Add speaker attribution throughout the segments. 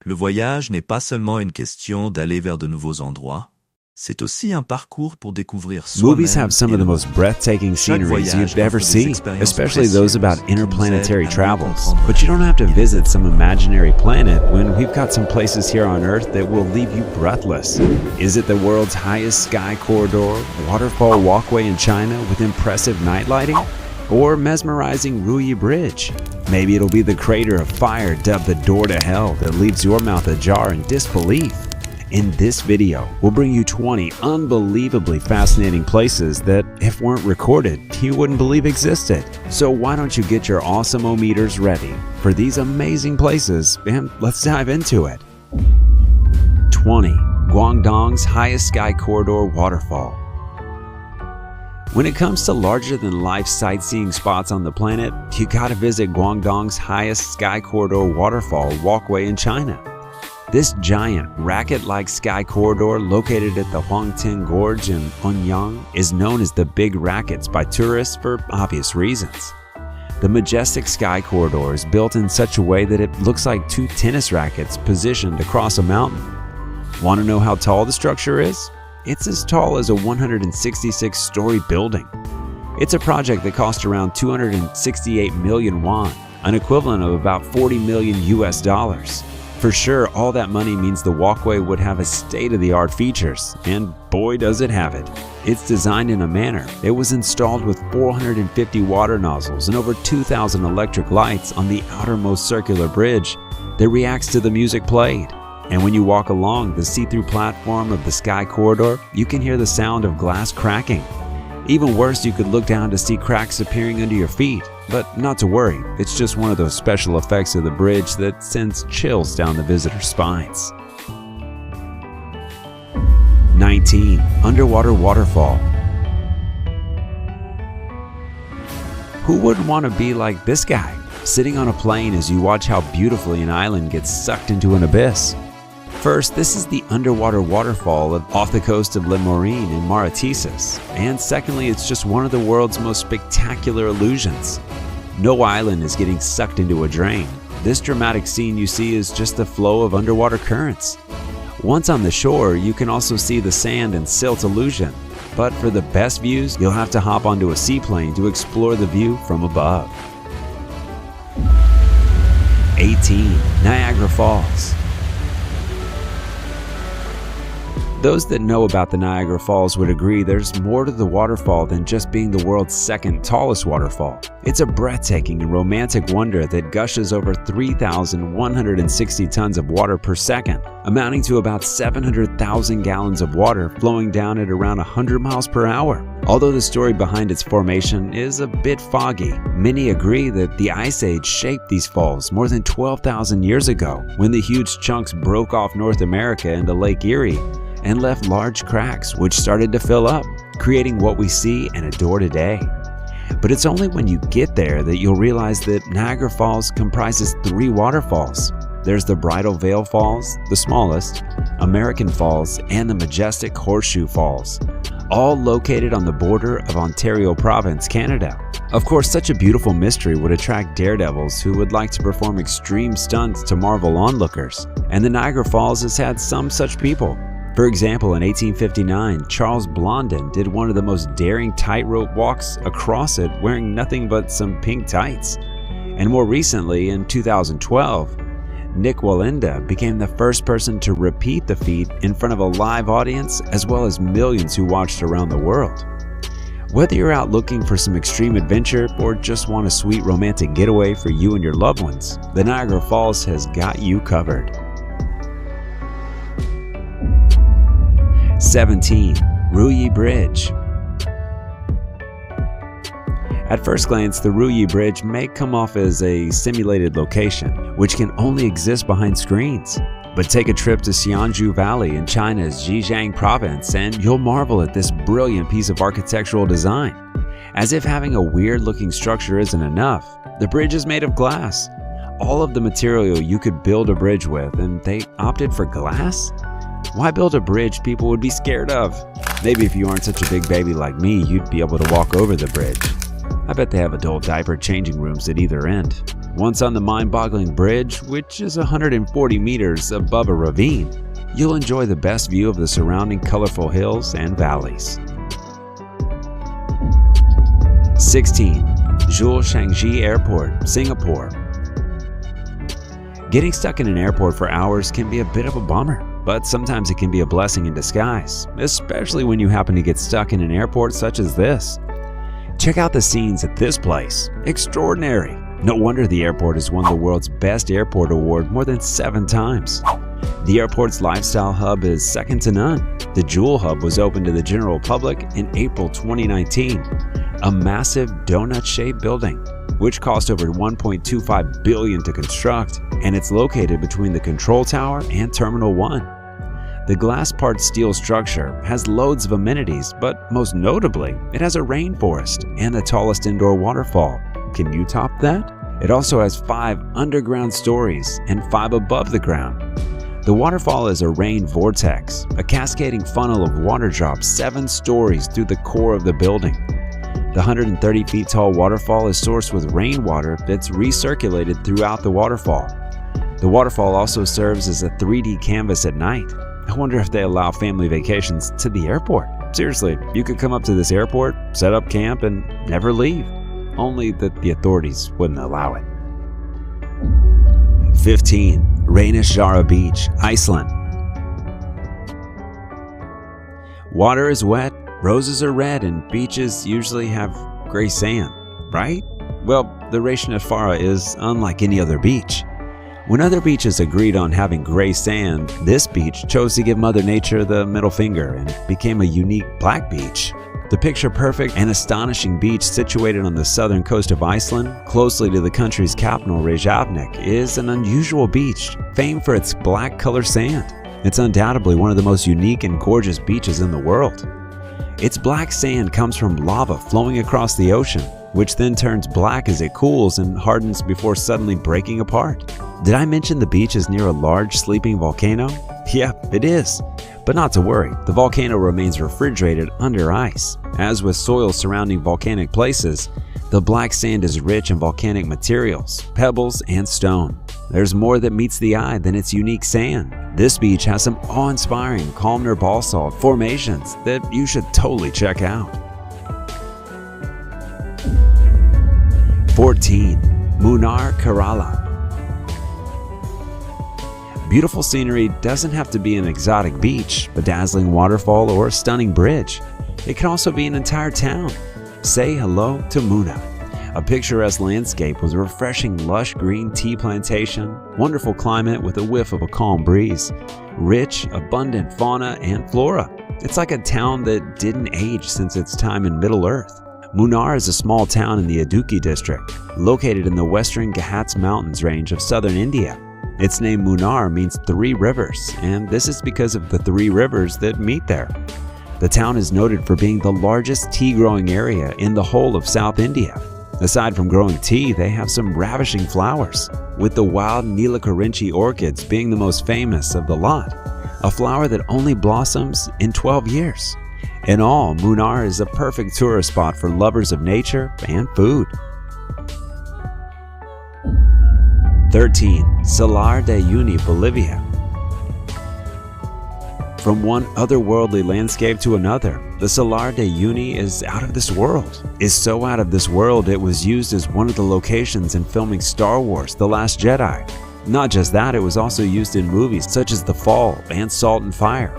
Speaker 1: Le voyage n'est pas seulement une question d'aller vers de nouveaux endroits, c'est aussi un parcours pour découvrir soi-même.
Speaker 2: Movies have some of the most breathtaking sceneries you'd ever see, especially those about interplanetary travels. But you don't have to visit some imaginary planet when we've got some places here on Earth that will leave you breathless. Is it the world's highest sky corridor, waterfall walkway in China with impressive night lighting? Or mesmerizing Ruyi Bridge? Maybe it'll be the crater of fire dubbed the door to hell that leaves your mouth ajar in disbelief. In this video, we'll bring you 20 unbelievably fascinating places that, if weren't recorded, you wouldn't believe existed. So why don't you get your awesome-o-meters ready for these amazing places, and let's dive into it. 20. Guangdong's highest sky corridor waterfall. When it comes to larger-than-life sightseeing spots on the planet, you gotta visit Guangdong's highest sky corridor waterfall walkway in China. This giant, racket-like sky corridor located at the Huangting Gorge in Anyang is known as the Big Rackets by tourists for obvious reasons. The majestic sky corridor is built in such a way that it looks like two tennis rackets positioned across a mountain. Want to know how tall the structure is? It's as tall as a 166-story building. It's a project that cost around 268 million won, an equivalent of about 40 million US dollars. For sure, all that money means the walkway would have a state-of-the-art features, and boy does it have it. It's designed in a manner. It was installed with 450 water nozzles and over 2,000 electric lights on the outermost circular bridge that reacts to the music played. And when you walk along the see-through platform of the sky corridor, you can hear the sound of glass cracking. Even worse, you could look down to see cracks appearing under your feet. But not to worry, it's just one of those special effects of the bridge that sends chills down the visitor's spines. 19. Underwater waterfall. Who wouldn't want to be like this guy, sitting on a plane as you watch how beautifully an island gets sucked into an abyss? First, this is the underwater waterfall off the coast of Le Morin in Mauritius. And secondly, it's just one of the world's most spectacular illusions. No island is getting sucked into a drain. This dramatic scene you see is just the flow of underwater currents. Once on the shore, you can also see the sand and silt illusion. But for the best views, you'll have to hop onto a seaplane to explore the view from above. 18. Niagara Falls. Those that know about the Niagara Falls would agree there's more to the waterfall than just being the world's second tallest waterfall. It's a breathtaking and romantic wonder that gushes over 3,160 tons of water per second, amounting to about 700,000 gallons of water flowing down at around 100 miles per hour. Although the story behind its formation is a bit foggy, many agree that the Ice Age shaped these falls more than 12,000 years ago, when the huge chunks broke off North America into Lake Erie and left large cracks which started to fill up, creating what we see and adore today. But it's only when you get there that you'll realize that Niagara Falls comprises 3 waterfalls. There's the Bridal Veil Falls, the smallest, American Falls, and the majestic Horseshoe Falls, all located on the border of Ontario Province, Canada. Of course, such a beautiful mystery would attract daredevils who would like to perform extreme stunts to marvel onlookers, and the Niagara Falls has had some such people. For example, in 1859, Charles Blondin did one of the most daring tightrope walks across it wearing nothing but some pink tights. And more recently, in 2012, Nick Walinda became the first person to repeat the feat in front of a live audience as well as millions who watched around the world. Whether you're out looking for some extreme adventure or just want a sweet romantic getaway for you and your loved ones, the Niagara Falls has got you covered. 17. Ruyi Bridge. At first glance, the Ruyi Bridge may come off as a simulated location, which can only exist behind screens. But take a trip to Xianzhou Valley in China's Zhejiang province and you'll marvel at this brilliant piece of architectural design. As if having a weird-looking structure isn't enough, the bridge is made of glass. All of the material you could build a bridge with, and they opted for glass? Why build a bridge people would be scared of? Maybe if you aren't such a big baby like me, you'd be able to walk over the bridge. I bet they have adult diaper changing rooms at either end. once on the mind-boggling bridge, which is 140 meters above a ravine, you'll enjoy the best view of the surrounding colorful hills and valleys. 16. Zhuoshangji Airport, Singapore. Getting stuck in an airport for hours can be a bit of a bummer, but sometimes it can be a blessing in disguise, especially when you happen to get stuck in an airport such as this. Check out the scenes at this place. Extraordinary. No wonder the airport has won the world's best airport award more than 7 times. The airport's lifestyle hub is second to none. The Jewel Hub was opened to the general public in April 2019, a massive donut-shaped building, which cost over $1.25 billion to construct, and it's located between the control tower and Terminal 1. The glass-part steel structure has loads of amenities, but most notably, it has a rainforest and the tallest indoor waterfall. Can you top that? It also has 5 underground stories and 5 above the ground. The waterfall is a rain vortex, a cascading funnel of water drops 7 stories through the core of the building. The 130 feet tall waterfall is sourced with rainwater that's recirculated throughout the waterfall. The waterfall also serves as a 3D canvas at night. I wonder if they allow family vacations to the airport. Seriously, you could come up to this airport, set up camp, and never leave. Only that the authorities wouldn't allow it. 15. Reynisfjara Beach, Iceland. Water is wet, roses are red, and beaches usually have gray sand, right? Well, the Reynisfjara is unlike any other beach. When other beaches agreed on having gray sand, this beach chose to give Mother Nature the middle finger and became a unique black beach. The picture-perfect and astonishing beach situated on the southern coast of Iceland, closely to the country's capital Reykjavik, is an unusual beach famed for its black color sand. It's undoubtedly one of the most unique and gorgeous beaches in the world. Its black sand comes from lava flowing across the ocean, which then turns black as it cools and hardens before suddenly breaking apart. Did I mention the beach is near a large sleeping volcano? Yeah, it is. But not to worry, the volcano remains refrigerated under ice. As with soil surrounding volcanic places, the black sand is rich in volcanic materials, pebbles, and stone. There's more that meets the eye than its unique sand. This beach has some awe-inspiring columnar basalt formations that you should totally check out. 14. Munnar, Kerala. Beautiful scenery doesn't have to be an exotic beach, a dazzling waterfall, or a stunning bridge. It can also be an entire town. Say hello to Munnar, a picturesque landscape with a refreshing lush green tea plantation, wonderful climate with a whiff of a calm breeze, rich, abundant fauna and flora. It's like a town that didn't age since its time in Middle Earth. Munnar is a small town in the Idukki district, located in the western Ghats Mountains range of southern India. Its name Munnar means 3 rivers, and this is because of the 3 rivers that meet there. The town is noted for being the largest tea growing area in the whole of South India. Aside from growing tea, they have some ravishing flowers, with the wild Nilakarinchi orchids being the most famous of the lot, a flower that only blossoms in 12 years. In all, Munnar is a perfect tourist spot for lovers of nature and food. 13. Salar de Uyuni, Bolivia. From one otherworldly landscape to another, the Salar de Uyuni is out of this world. It's so out of this world it was used as one of the locations in filming Star Wars: The Last Jedi. Not just that, it was also used in movies such as The Fall and Salt and Fire.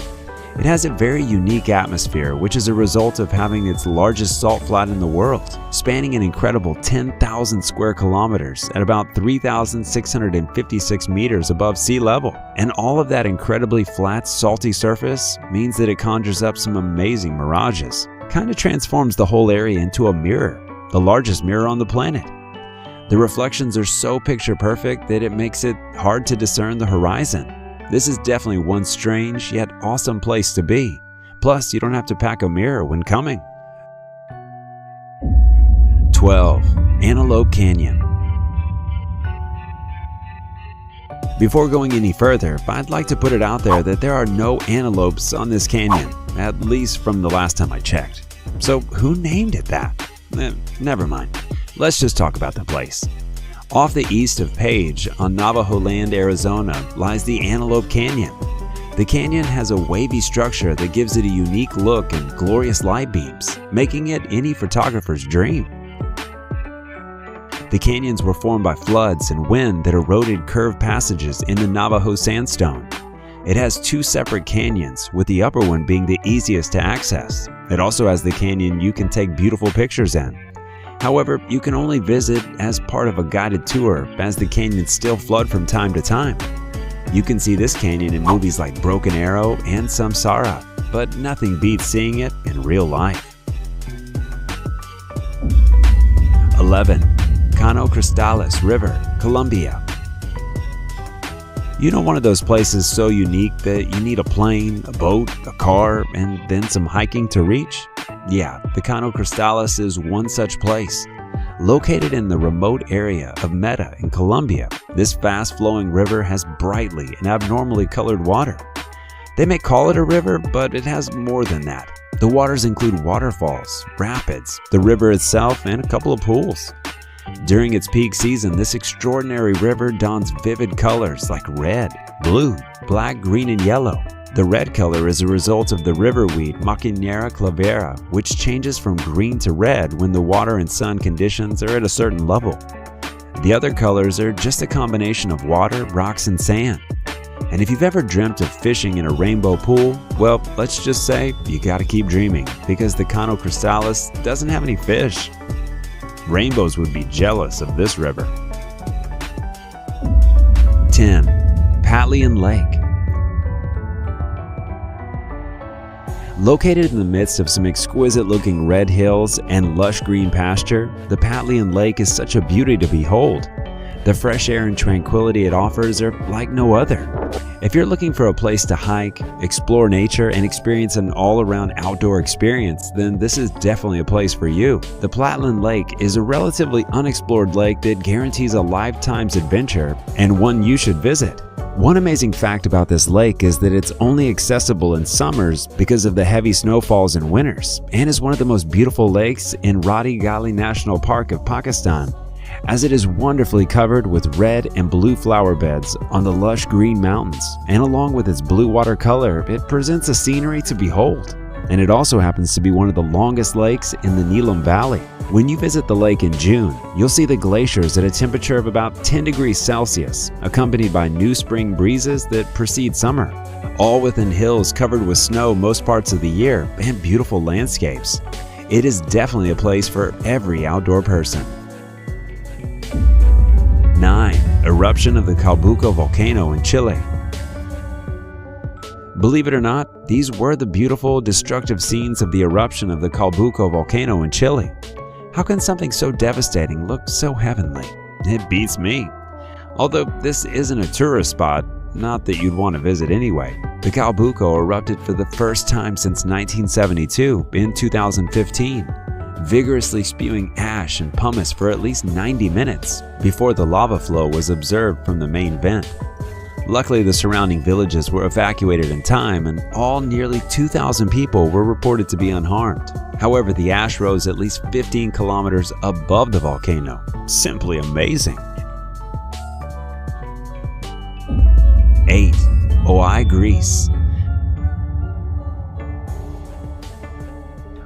Speaker 2: It has a very unique atmosphere, which is a result of having its largest salt flat in the world, spanning an incredible 10,000 square kilometers at about 3,656 meters above sea level. And all of that incredibly flat, salty surface means that it conjures up some amazing mirages. Kind of transforms the whole area into a mirror, the largest mirror on the planet. The reflections are so picture perfect that it makes it hard to discern the horizon. This is definitely one strange yet awesome place to be. Plus, you don't have to pack a mirror when coming. 12. Antelope Canyon. Before going any further, I'd like to put it out there that there are no antelopes on this canyon, at least from the last time I checked. So who named it that? Never mind. Let's just talk about the place. Off the east of Page, on Navajo land, Arizona, lies the Antelope Canyon. The canyon has a wavy structure that gives it a unique look and glorious light beams, making it any photographer's dream. The canyons were formed by floods and wind that eroded curved passages in the Navajo sandstone. It has two separate canyons, with the upper one being the easiest to access. It also has the canyon you can take beautiful pictures in. However, you can only visit as part of a guided tour, as the canyons still flood from time to time. You can see this canyon in movies like Broken Arrow and Samsara, but nothing beats seeing it in real life. 11. Cano Cristales River, Colombia. You know, one of those places so unique that you need a plane, a boat, a car, and then some hiking to reach? Yeah, the Cano Cristales is one such place. Located in the remote area of Meta in Colombia, this fast-flowing river has brightly and abnormally colored water. They may call it a river, but it has more than that. The waters include waterfalls, rapids, the river itself, and a couple of pools. During its peak season, this extraordinary river dons vivid colors like red, blue, black, green, and yellow. The red color is a result of the river weed Maquinera clavera, which changes from green to red when the water and sun conditions are at a certain level. The other colors are just a combination of water, rocks, and sand. And if you've ever dreamt of fishing in a rainbow pool, well, let's just say you gotta keep dreaming, because the Cano Cristales doesn't have any fish. Rainbows would be jealous of this river. 10. Patlian Lake. Located in the midst of some exquisite-looking red hills and lush green pasture, the Patlian Lake is such a beauty to behold. The fresh air and tranquility it offers are like no other. If you're looking for a place to hike, explore nature, and experience an all-around outdoor experience, then this is definitely a place for you. The Patlian Lake is a relatively unexplored lake that guarantees a lifetime's adventure, and one you should visit. One amazing fact about this lake is that it's only accessible in summers because of the heavy snowfalls in winters, and is one of the most beautiful lakes in Rati Gali National Park of Pakistan, as it is wonderfully covered with red and blue flower beds on the lush green mountains, and along with its blue water color, it presents a scenery to behold. And it also happens to be one of the longest lakes in the Neelam Valley. When you visit the lake in June, you'll see the glaciers at a temperature of about 10 degrees Celsius, accompanied by new spring breezes that precede summer, all within hills covered with snow most parts of the year and beautiful landscapes. It is definitely a place for every outdoor person. 9. Eruption of the Calbuco volcano in Chile. Believe it or not, these were the beautiful, destructive scenes of the eruption of the Calbuco volcano in Chile. How can something so devastating look so heavenly? It beats me. Although this isn't a tourist spot, not that you'd want to visit anyway. The Calbuco erupted for the first time since 1972 in 2015, vigorously spewing ash and pumice for at least 90 minutes before the lava flow was observed from the main vent. Luckily, the surrounding villages were evacuated in time, and all nearly 2,000 people were reported to be unharmed. However, the ash rose at least 15 kilometers above the volcano. Simply amazing. 8. Oi, Greece.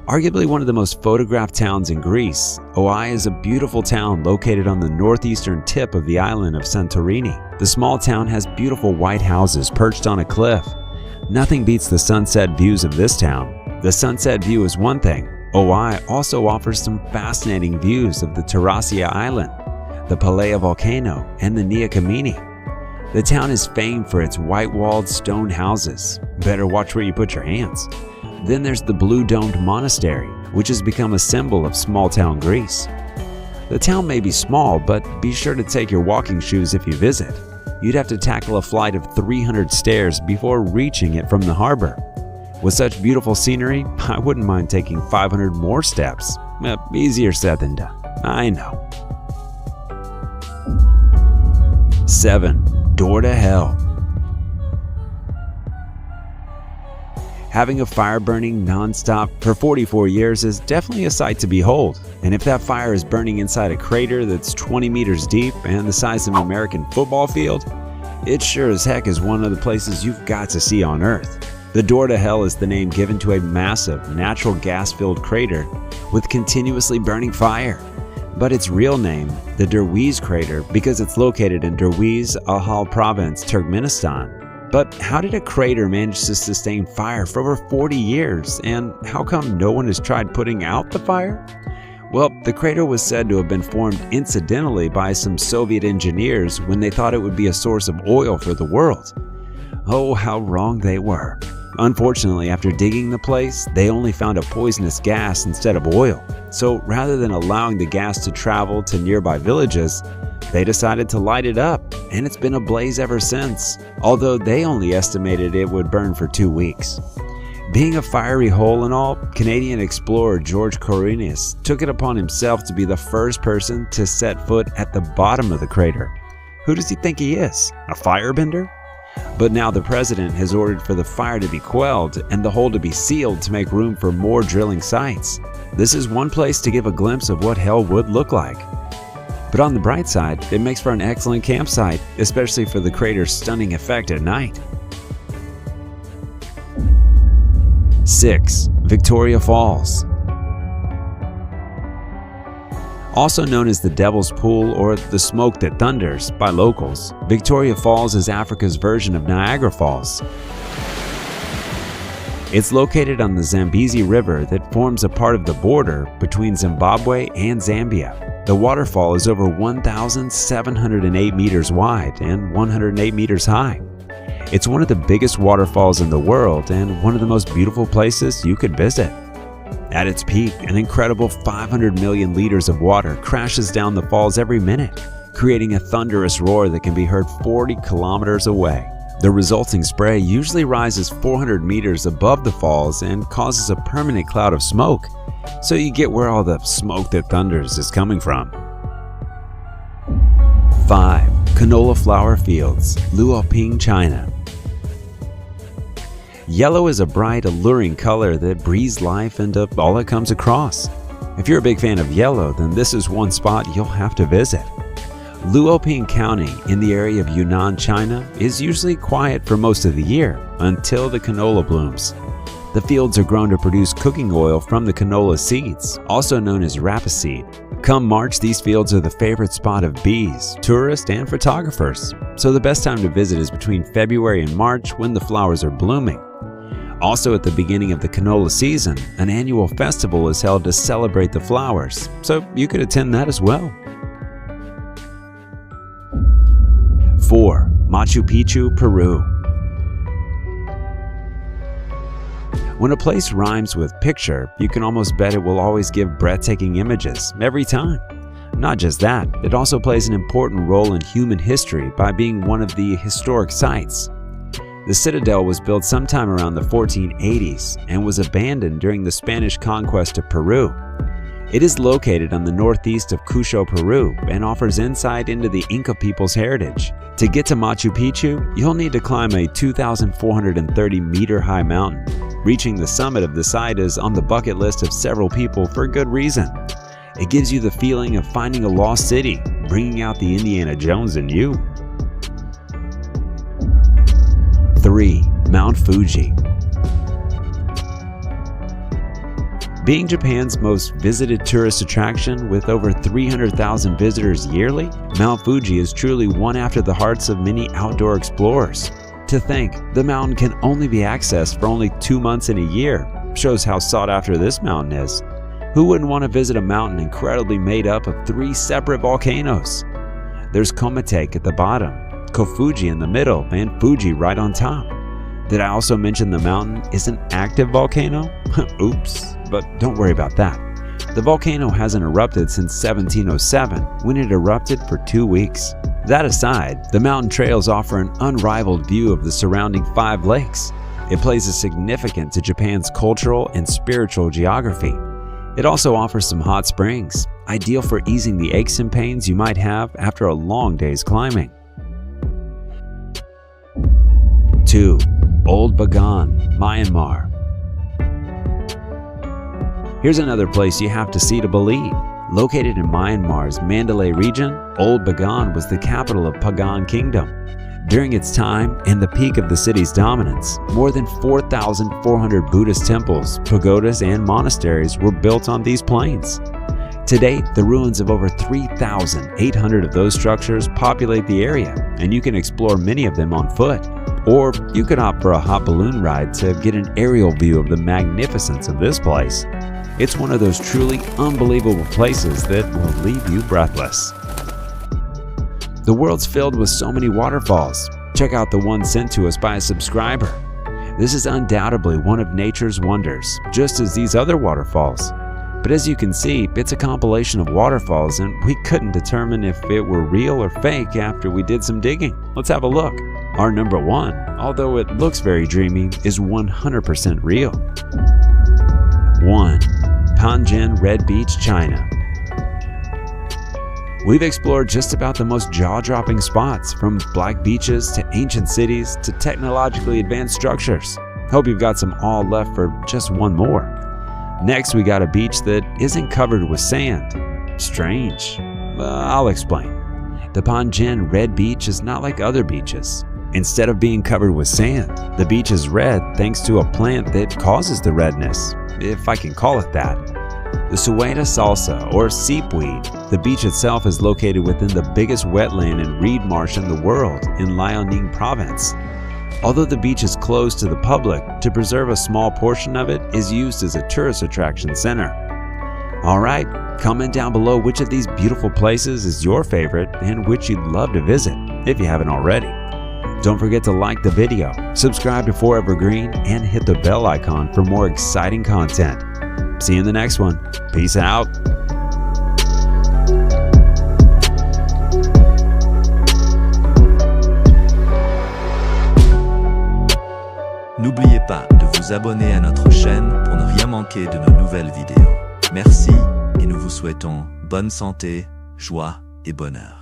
Speaker 2: Arguably one of the most photographed towns in Greece, Oi is a beautiful town located on the northeastern tip of the island of Santorini. The small town has beautiful white houses perched on a cliff. Nothing beats the sunset views of this town. The sunset view is one thing. Oi also offers some fascinating views of the Tarasia Island, the Pelea volcano, and the Nia Kamini. The town is famed for its white-walled stone houses. Better watch where you put your hands. Then there's the blue-domed monastery, which has become a symbol of small-town Greece. The town may be small, but be sure to take your walking shoes if you visit. You'd have to tackle a flight of 300 stairs before reaching it from the harbor. With such beautiful scenery, I wouldn't mind taking 500 more steps. Easier said than done, I know. 7. Door to Hell. Having a fire burning non-stop for 44 years is definitely a sight to behold. And if that fire is burning inside a crater that's 20 meters deep and the size of an American football field, it sure as heck is one of the places you've got to see on Earth. The Door to Hell is the name given to a massive, natural gas-filled crater with continuously burning fire. But its real name, the Derwize crater, because it's located in Derwize, Ahal Province, Turkmenistan. But how did a crater manage to sustain fire for over 40 years, and how come no one has tried putting out the fire? Well, the crater was said to have been formed incidentally by some Soviet engineers when they thought it would be a source of oil for the world. Oh, how wrong they were. Unfortunately, after digging the place, they only found a poisonous gas instead of oil. So rather than allowing the gas to travel to nearby villages, they decided to light it up, and it's been ablaze ever since, although they only estimated it would burn for 2 weeks. Being a fiery hole and all, Canadian explorer George Cornelius took it upon himself to be the first person to set foot at the bottom of the crater. Who does he think he is? A firebender? But now the president has ordered for the fire to be quelled and the hole to be sealed to make room for more drilling sites. This is one place to give a glimpse of what hell would look like. But on the bright side, it makes for an excellent campsite, especially for the crater's stunning effect at night. 6. Victoria Falls. Also known as the Devil's Pool or the Smoke That Thunders by locals, Victoria Falls is Africa's version of Niagara Falls. It's located on the Zambezi River that forms a part of the border between Zimbabwe and Zambia. The waterfall is over 1,708 meters wide and 108 meters high. It's one of the biggest waterfalls in the world and one of the most beautiful places you could visit. At its peak, an incredible 500 million liters of water crashes down the falls every minute, creating a thunderous roar that can be heard 40 kilometers away. The resulting spray usually rises 400 meters above the falls and causes a permanent cloud of smoke, so you get where all the smoke that thunders is coming from. 5. Canola flower fields, Luoping, China. Yellow is a bright, alluring color that breathes life into all it comes across. If you're a big fan of yellow, then this is one spot you'll have to visit. Luoping County in the area of Yunnan, China is usually quiet for most of the year until the canola blooms. The fields are grown to produce cooking oil from the canola seeds, also known as rapeseed. Come March, these fields are the favorite spot of bees, tourists, and photographers, so the best time to visit is between February and March when the flowers are blooming. Also at the beginning of the canola season, an annual festival is held to celebrate the flowers, so you could attend that as well. 4. Machu Picchu, Peru. When a place rhymes with picture, you can almost bet it will always give breathtaking images every time. Not just that, it also plays an important role in human history by being one of the historic sites. The citadel was built sometime around the 1480s and was abandoned during the Spanish conquest of Peru. It is located on the northeast of Cusco, Peru, and offers insight into the Inca people's heritage. To get to Machu Picchu, you'll need to climb a 2,430-meter-high mountain. Reaching the summit of the site is on the bucket list of several people for good reason. It gives you the feeling of finding a lost city, bringing out the Indiana Jones in you. 3. Mount Fuji. Being Japan's most visited tourist attraction with over 300,000 visitors yearly, Mount Fuji is truly one after the hearts of many outdoor explorers. To think the mountain can only be accessed for only 2 months in a year shows how sought after this mountain is. Who wouldn't want to visit a mountain incredibly made up of 3 separate volcanoes? There's Komatake at the bottom, Kofuji in the middle, and Fuji right on top. Did I also mention the mountain is an active volcano? Oops, but don't worry about that. The volcano hasn't erupted since 1707 when it erupted for 2 weeks. That aside, the mountain trails offer an unrivaled view of the surrounding 5 lakes. It places significant to Japan's cultural and spiritual geography. It also offers some hot springs, ideal for easing the aches and pains you might have after a long day's climbing. 2. Old Bagan, Myanmar. Here's another place you have to see to believe. Located in Myanmar's Mandalay region, Old Bagan was the capital of Pagan Kingdom. During its time and the peak of the city's dominance, more than 4,400 Buddhist temples, pagodas, and monasteries were built on these plains. To date, the ruins of over 3,800 of those structures populate the area, and you can explore many of them on foot. Or you could opt for a hot balloon ride to get an aerial view of the magnificence of this place. It's one of those truly unbelievable places that will leave you breathless. The world's filled with so many waterfalls. Check out the one sent to us by a subscriber. This is undoubtedly one of nature's wonders, just as these other waterfalls. But as you can see, it's a compilation of waterfalls, and we couldn't determine if it were real or fake after we did some digging. Let's have a look. Our number one, although it looks very dreamy, is 100% real. 1. Panjin Red Beach, China. We've explored just about the most jaw-dropping spots, from black beaches to ancient cities to technologically advanced structures. Hope you've got some awe left for just one more. Next, we got a beach that isn't covered with sand. Strange. I'll explain. The Panjin Red Beach is not like other beaches. Instead of being covered with sand, the beach is red thanks to a plant that causes the redness, if I can call it that. The Sueta salsa, or seepweed. The beach itself is located within the biggest wetland and reed marsh in the world, in Liaoning province. Although the beach is closed to the public, to preserve a small portion of it is used as a tourist attraction center. Alright, comment down below which of these beautiful places is your favorite and which you'd love to visit, if you haven't already. Don't forget to like the video, subscribe to Forever Green, and hit the bell icon for more exciting content. See you in the next one. Peace out.
Speaker 1: N'oubliez pas de vous abonner à notre chaîne pour ne rien manquer de nos nouvelles vidéos. Merci et nous vous souhaitons bonne santé, joie et bonheur.